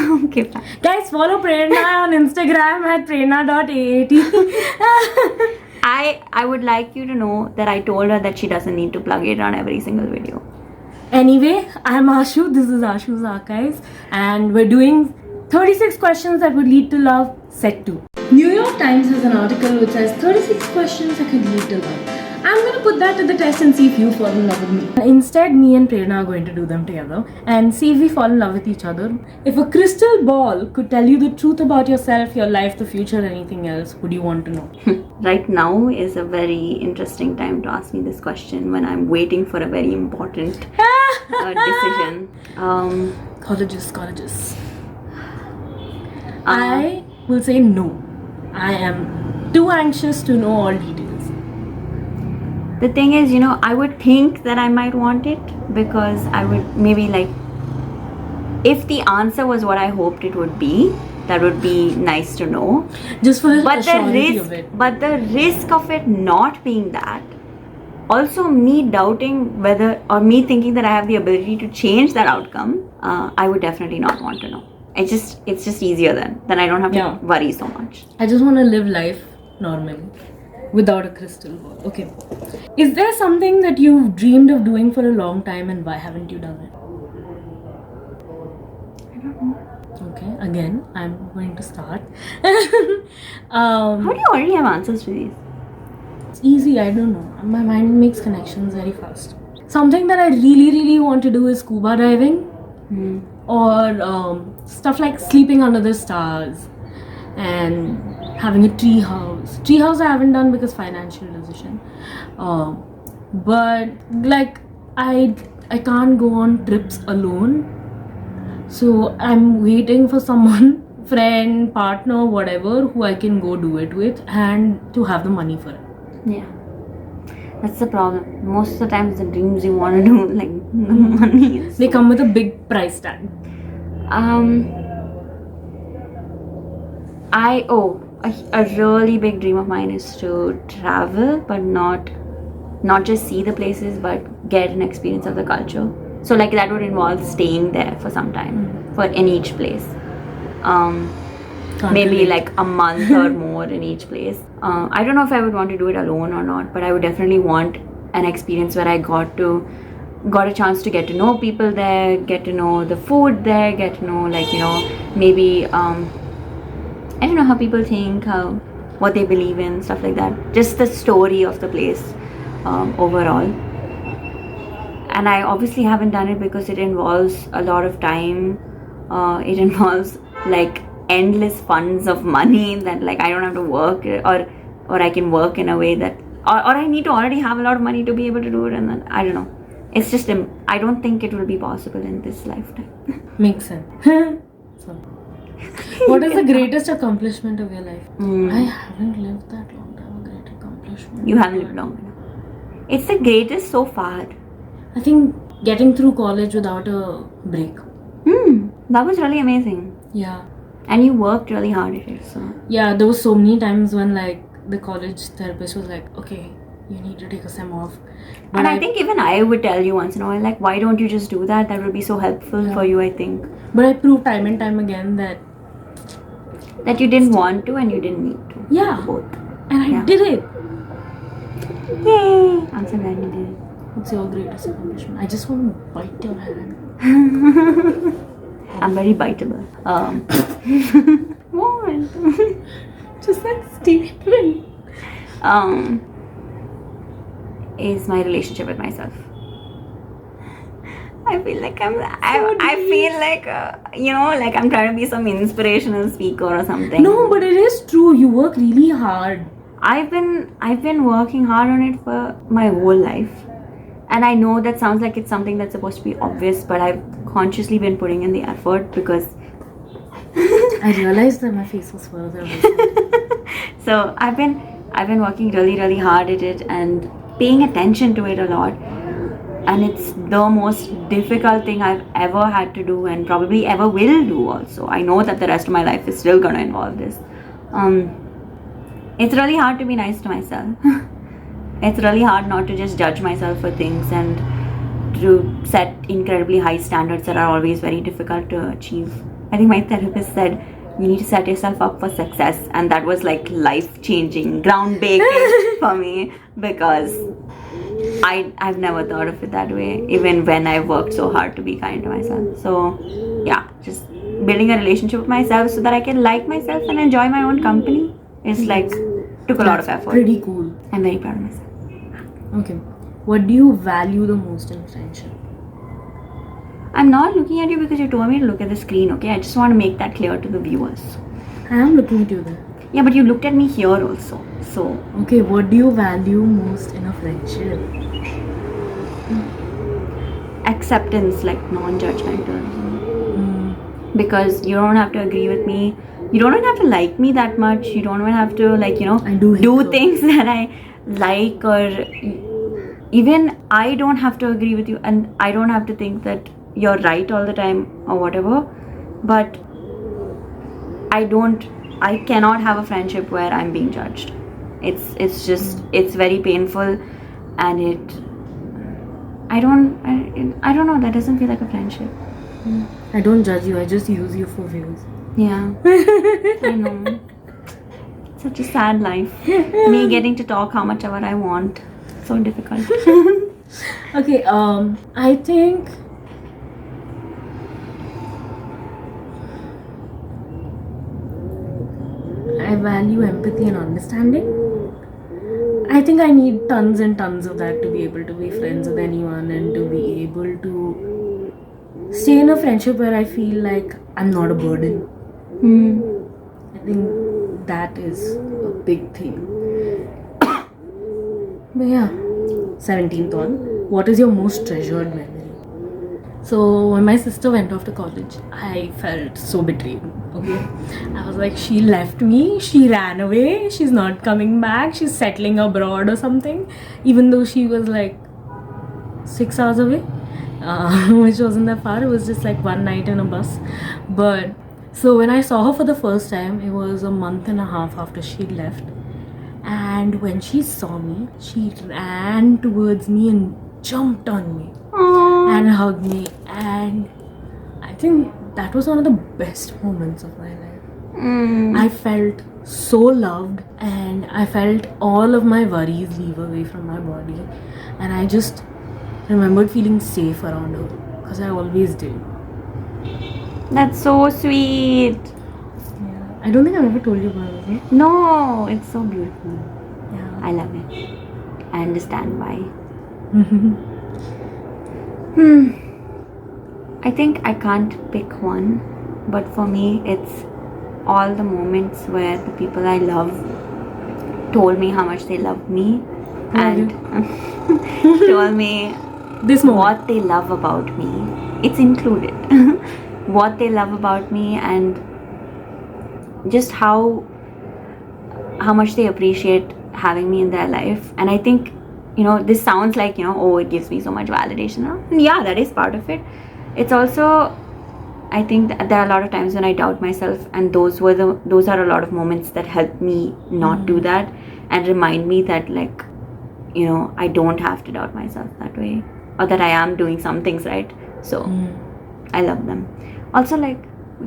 Okay, fine. Guys, follow Prerna on Instagram at prerna.aat. I would like you to know that I told her that she doesn't need to plug it on every single video. Anyway, I'm Ashu. This is Ashu's Archives, and we're doing 36 questions that would lead to love, set 2. New York Times has an article which says 36 questions that could lead to love. I'm going to put that to the test and see if you fall in love with me. Instead, me and Prerna are going to do them together and see if we fall in love with each other. If a crystal ball could tell you the truth about yourself, your life, the future, anything else, would you want to know? Right now is a very interesting time to ask me this question when I'm waiting for a very important decision. Colleges. I will say no. I am too anxious to know all details. The thing is, I would think that I might want it because I would maybe like, if the answer was what I hoped it would be, that would be nice to know. Just for the but surety of it. But the risk of it not being that, also me doubting whether, or me thinking that I have the ability to change that outcome, I would definitely not want to know. It's just easier then I don't have to worry so much. I just want to live life normally without a crystal ball. Okay. Is there something that you've dreamed of doing for a long time and why haven't you done it? I don't know. Okay, again, I'm going to start. How do you already have answers to these? It's easy, I don't know. My mind makes connections very fast. Something that I really want to do is scuba diving. Or stuff like sleeping under the stars and having a tree house. Tree house I haven't done because financial decision. But like I can't go on trips alone. So I'm waiting for someone, friend, partner, whatever, who I can go do it with and to have the money for it. Yeah. That's the problem. Most of the times the dreams you want to do, like the money is... They come with a big price tag. A really big dream of mine is to travel, but not just see the places, but get an experience of the culture. So like that would involve staying there for some time, in each place. Maybe like a month or more in each place. I don't know if I would want to do it alone or not, but I would definitely want an experience where I got a chance to get to know people there, get to know the food there, get to know maybe I don't know how people think, what they believe in, stuff like that. Just the story of the place overall. And I obviously haven't done it because it involves a lot of time. It involves like endless funds of money that like I don't have to work, or I can work in a way that or I need to already have a lot of money to be able to do it, and then I don't know. It's just I don't think it will be possible in this lifetime. Makes sense. So, what is the greatest accomplishment of your life? I haven't lived that long to have a great accomplishment. You haven't lived long enough. It's the greatest so far. I think getting through college without a break. That was really amazing. Yeah. And you worked really hard at it, so... Yeah, there was so many times when like the college therapist was like, okay, you need to take a sem off. But and I think even I would tell you once in a while, like, why don't you just do that? That would be so helpful for you, I think. But I proved time and time again that you didn't want to and you didn't need to. Yeah. Both. And I did it. Yay! I'm so glad you did it. What's your greatest accomplishment? I just want to bite your hand. I'm very biteable. What? Just that statement. Is my relationship with myself. I feel like I'm trying to be some inspirational speaker or something. No, but it is true. You work really hard. I've been working hard on it for my whole life. And I know that sounds like it's something that's supposed to be obvious, but I've consciously been putting in the effort because I realized that my face was further away. So I've been working really hard at it and paying attention to it a lot. And it's the most difficult thing I've ever had to do and probably ever will do also. I know that the rest of my life is still going to involve this. It's really hard to be nice to myself. It's really hard not to just judge myself for things and to set incredibly high standards that are always very difficult to achieve. I think my therapist said you need to set yourself up for success, and that was like life-changing, groundbreaking for me, because I've never thought of it that way, even when I worked so hard to be kind to myself. So yeah, just building a relationship with myself so that I can like myself and enjoy my own company is like took a lot of effort. Pretty cool. I'm very proud of myself. Okay. What do you value the most in friendship? I'm not looking at you because you told me to look at the screen, okay? I just want to make that clear to the viewers. I am looking at you there. Yeah, but you looked at me here also. So Okay, what do you value most in a friendship? acceptance, like non-judgmental. Because you don't have to agree with me. You don't even have to like me that much. You don't even have to like, I do hate do her. things that I like, or even I don't have to agree with you, and I don't have to think that you're right all the time or whatever. But I cannot have a friendship where I'm being judged. It's very painful, and I don't know, that doesn't feel like a friendship. I don't judge you, I just use you for views. Yeah. I know. Such a sad life. Me getting to talk how much ever I want. So difficult. Okay, I think I value empathy and understanding. I think I need tons and tons of that to be able to be friends with anyone and to be able to stay in a friendship where I feel like I'm not a burden. I think that is a big thing. But yeah, 17th on. What is your most treasured memory? So when my sister went off to college, I felt so betrayed. Okay, I was like, she left me, she ran away, she's not coming back, she's settling abroad or something, even though she was like 6 hours away, which wasn't that far. It was just like one night in a bus. But so when I saw her for the first time, it was a month and a half after she left, and when she saw me, she ran towards me and jumped on me and hugged me, and I think that was one of the best moments of my life. I felt so loved, and I felt all of my worries leave away from my body, and I just remembered feeling safe around her, because I always did. That's so sweet. Yeah. I don't think I've ever told you about it. Okay? No, it's so beautiful. Yeah. I love it. I understand why. I think I can't pick one, but for me it's all the moments where the people I love told me how much they love me and told me This moment. what they love about me. It's included. What they love about me, and just how much they appreciate having me in their life. And I think, this sounds like, oh, it gives me so much validation. Yeah, that is part of it. It's also, I think that there are a lot of times when I doubt myself, and those are a lot of moments that help me not do that and remind me that, like, I don't have to doubt myself that way, or that I am doing some things right. So I love them. Also, like,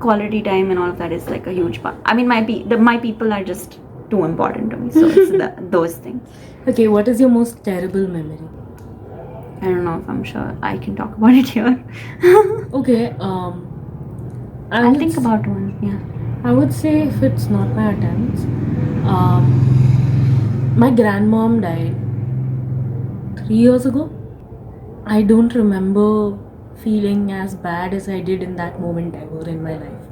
quality time and all of that is like a huge part. I mean, my people are just too important to me, so it's those things. Okay, what is your most terrible memory? I don't know if I'm sure I can talk about it here. Okay, I'll think about one. Yeah. I would say, if it's not my attempts, my grandmom died 3 years ago. I don't remember feeling as bad as I did in that moment ever in my life.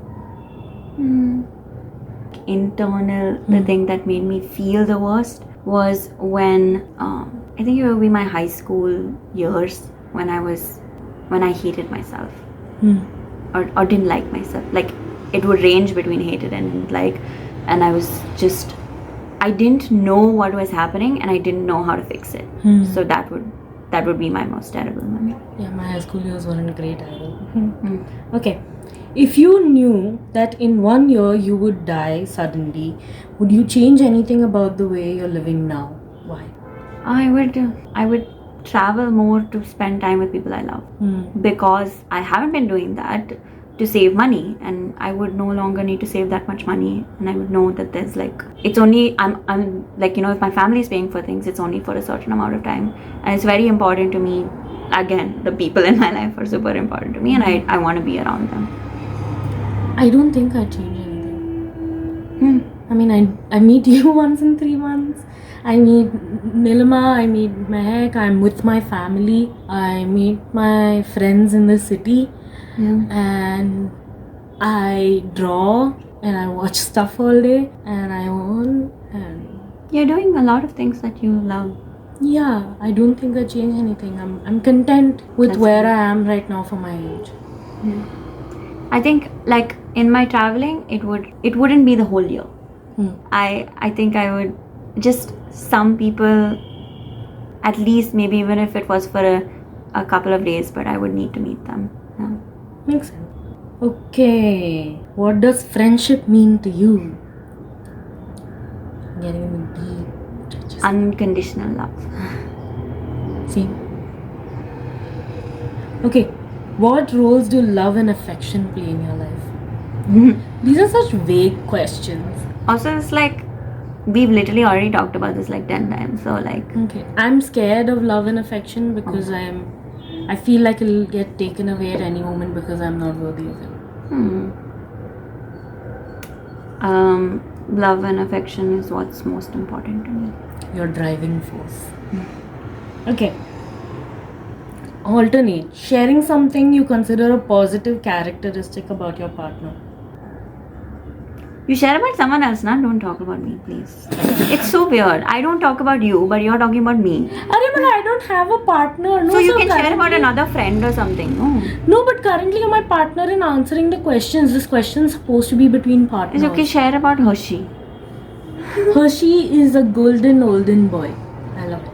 Internal, the thing that made me feel the worst was when I think it would be my high school years, when I hated myself or didn't like myself. Like, it would range between hated and didn't like, and I didn't know what was happening, and I didn't know how to fix it. So that would be my most terrible memory. Yeah, my high school years weren't great either. Okay. If you knew that in 1 year you would die suddenly, would you change anything about the way you're living now? Why? I would travel more to spend time with people I love. Hmm. Because I haven't been doing that to save money, and I would no longer need to save that much money, and I would know that there's like, it's only, I'm like, if my family is paying for things, it's only for a certain amount of time, and it's very important to me. Again, the people in my life are super important to me, and I want to be around them. I don't think I change anything. I mean, I meet you once in 3 months. I meet Nilima, I meet Mehak, I'm with my family, I meet my friends in the city, and I draw and I watch stuff all day and I own, and You're doing a lot of things that you love. yeah, I don't think I change anything. I'm content with That's where good. I am right now for my age. I think like in my traveling, it wouldn't be the whole year. I think I would just, some people, at least maybe even if it was for a couple of days, but I would need to meet them. Yeah. Makes sense. Okay, what does friendship mean to you? Getting into deep touches. Unconditional love. See? Okay, what roles do love and affection play in your life? These are such vague questions. Also, it's like we've literally already talked about this like 10 times. So like, Okay, I'm scared of love and affection because I feel like it'll get taken away at any moment because I'm not worthy of it. Love and affection is what's most important to me. Your driving force. Okay. Alternate. Sharing something you consider a positive characteristic about your partner. You share about someone else, na? Don't talk about me, please. It's so weird. I don't talk about you, but you're talking about me. Arey, but I don't have a partner. No, So you can share currently- about another friend or something, no? No, but currently my partner in answering the questions. This question is supposed to be between partners. It's okay, share about Hershey. Hershey is a golden olden boy. I love it.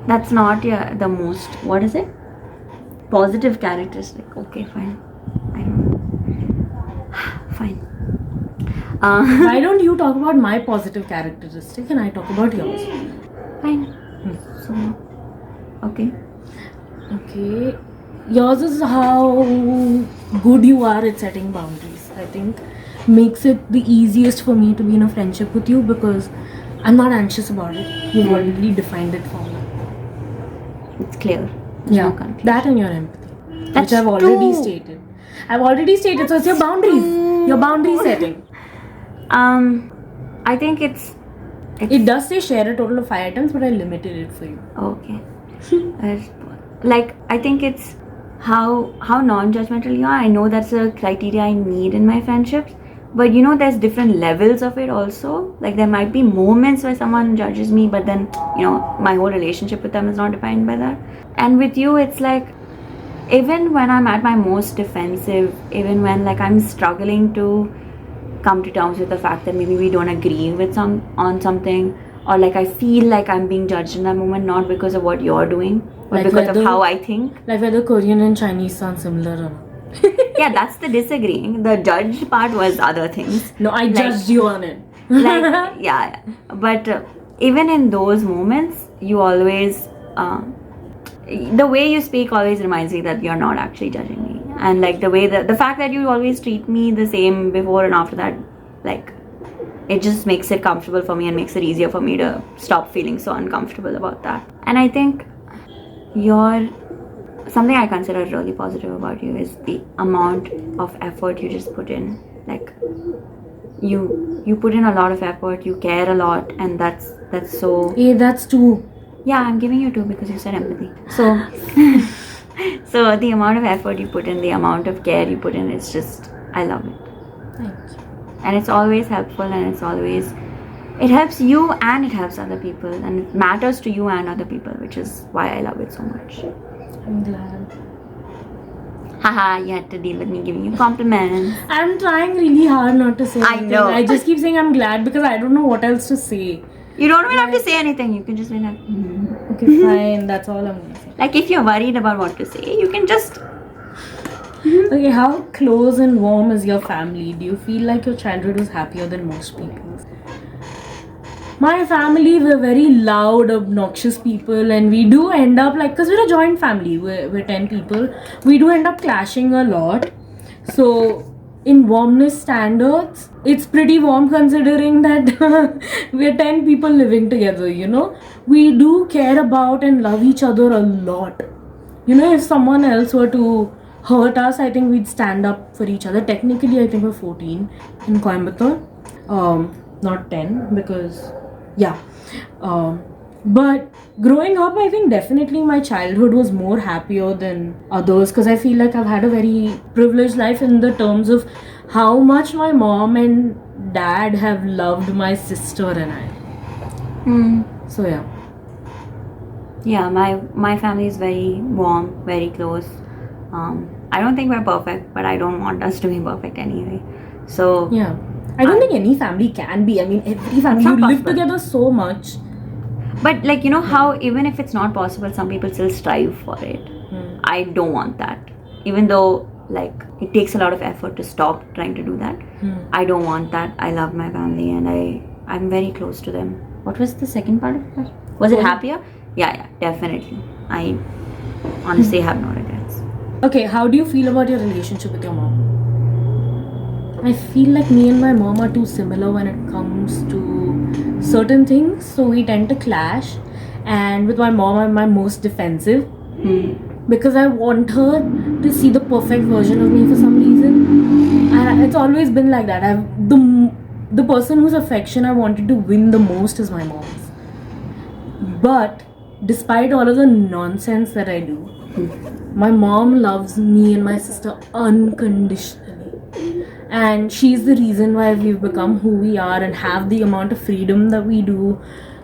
That's not the most, what is it? Positive characteristic. Okay, fine. I don't know. Fine. Why don't you talk about my positive characteristic and I talk about yours? Fine. So, okay. Okay. Yours is how good you are at setting boundaries. I think makes it the easiest for me to be in a friendship with you because I'm not anxious about it. You've already defined it for me. It's clear. There's no confusion. That and your empathy, That's which I've already true. stated. I've already stated, so it's your boundaries. Your boundary setting. I think it's It does say share a total of 5 items, but I limited it for you. okay. Like, I think it's how non-judgmental you are. I know that's a criteria I need in my friendships, but there's different levels of it also. Like, there might be moments where someone judges me, but then my whole relationship with them is not defined by that. And with you, it's like, even when I'm at my most defensive, even when like I'm struggling to come to terms with the fact that maybe we don't agree on something, or like I feel like I'm being judged in that moment, not because of what you're doing, but Like because of whether- how I think. Like whether Korean and Chinese sound similar or not. Yeah, that's the disagreeing. The judge part was other things. No, I judged you on it. Like, yeah, but even in those moments, you always, the way you speak always reminds me that you're not actually judging me. And like the fact that you always treat me the same before and after that, like, it just makes it comfortable for me and makes it easier for me to stop feeling so uncomfortable about that. And I think something I consider really positive about you is the amount of effort you just put in. Like, you put in a lot of effort, you care a lot, and that's so. Hey, that's two. Yeah, I'm giving you 2 because you said empathy. So, so the amount of effort you put in, the amount of care you put in, it's just, I love it. Thank you. And it's always helpful, and it helps you and it helps other people, and it matters to you and other people, which is why I love it so much. I'm glad. Haha, you had to deal with me giving you compliments. I'm trying really hard not to say I anything. know. I just keep saying I'm glad because I don't know what else to say. You don't even have to say anything, you can just be like, Okay, fine. That's all I'm gonna say. Like, if you're worried about what to say, you can just. Okay, how close and warm is your family? Do you feel like your childhood was happier than most people's? My family, we're very loud, obnoxious people, and we do end up like, because we're a joint family, we're 10 people, we do end up clashing a lot. So, in warmness standards, it's pretty warm considering that we're 10 people living together, you know. We do care about and love each other a lot. You know, if someone else were to hurt us, I think we'd stand up for each other. Technically, I think we're 14 in Coimbatore. Not 10 because, yeah. But growing up, I think definitely my childhood was more happier than others because I feel like I've had a very privileged life in the terms of how much my mom and dad have loved my sister and I. So, yeah. Yeah, my family is very warm, very close. I don't think we're perfect, but I don't want us to be perfect anyway. So yeah, I don't think any family can be. I mean, every family, you live together so much. But like, you know how even if it's not possible, some people still strive for it. I don't want that. Even though like it takes a lot of effort to stop trying to do that. I don't want that. I love my family and I'm very close to them. What was the second part of that? Was it happier? Yeah, definitely. I honestly have no regrets. Okay, how do you feel about your relationship with your mom? I feel like me and my mom are too similar when it comes to certain things, so we tend to clash. And with my mom, I'm my most defensive because I want her to see the perfect version of me for some reason. And it's always been like that. The person whose affection I wanted to win the most is my mom's. But despite all of the nonsense that I do, my mom loves me and my sister unconditionally. And she's the reason why we've become who we are and have the amount of freedom that we do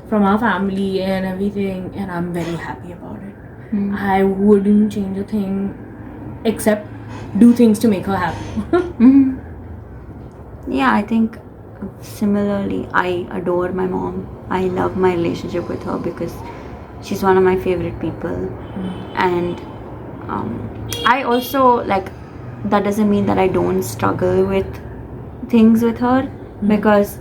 from our family and everything. And I'm very happy about it. I wouldn't change a thing except do things to make her happy. Yeah, I think similarly, I adore my mom. I love my relationship with her because she's one of my favorite people. And I also like, that doesn't mean that I don't struggle with things with her because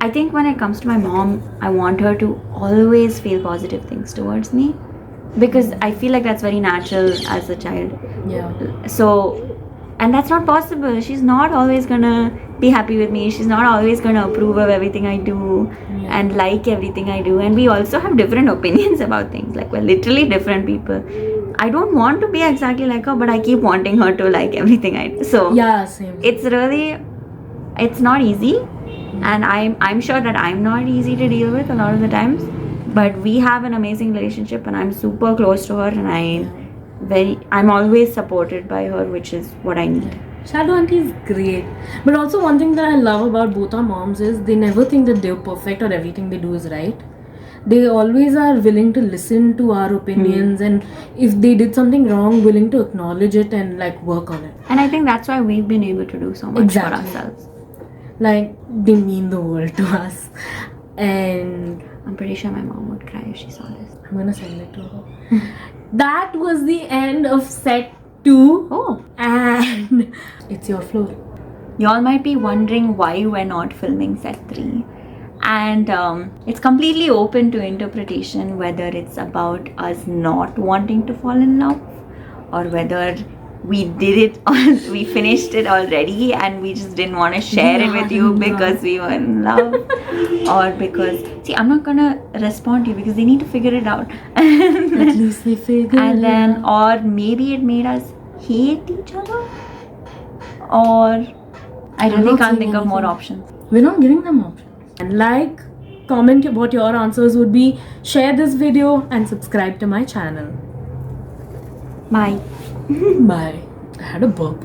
I think when it comes to my mom, I want her to always feel positive things towards me because I feel like that's very natural as a child. Yeah. So, and that's not possible. She's not always gonna be happy with me. She's not always gonna approve of everything I do and like everything I do. And we also have different opinions about things. Like, we're literally different people. I don't want to be exactly like her, but I keep wanting her to like everything I do. So yeah, same. It's not easy, and I'm sure that I'm not easy to deal with a lot of the times. But we have an amazing relationship, and I'm super close to her, and I'm always supported by her, which is what I need. Shadow auntie is great. But also one thing that I love about both our moms is they never think that they're perfect or everything they do is right. They always are willing to listen to our opinions and if they did something wrong, willing to acknowledge it and like work on it. And I think that's why we've been able to do so much for ourselves. Like, they mean the world to us. And I'm pretty sure my mom would cry if she saw this. I'm gonna send it to her. That was the end of set 2. Oh. And it's your floor. Y'all might be wondering why we're not filming set 3. And it's completely open to interpretation, whether it's about us not wanting to fall in love or whether we did it or we finished it already and we just didn't want to share it with you because we were in love. Or because, see, I'm not gonna respond to you because they need to figure it out. At least they figure and it then, out. or maybe it made us hate each other, or I really can't think of more options. We're not giving them options. And like, comment what your answers would be, share this video and subscribe to my channel. Bye. Bye. I had a burp.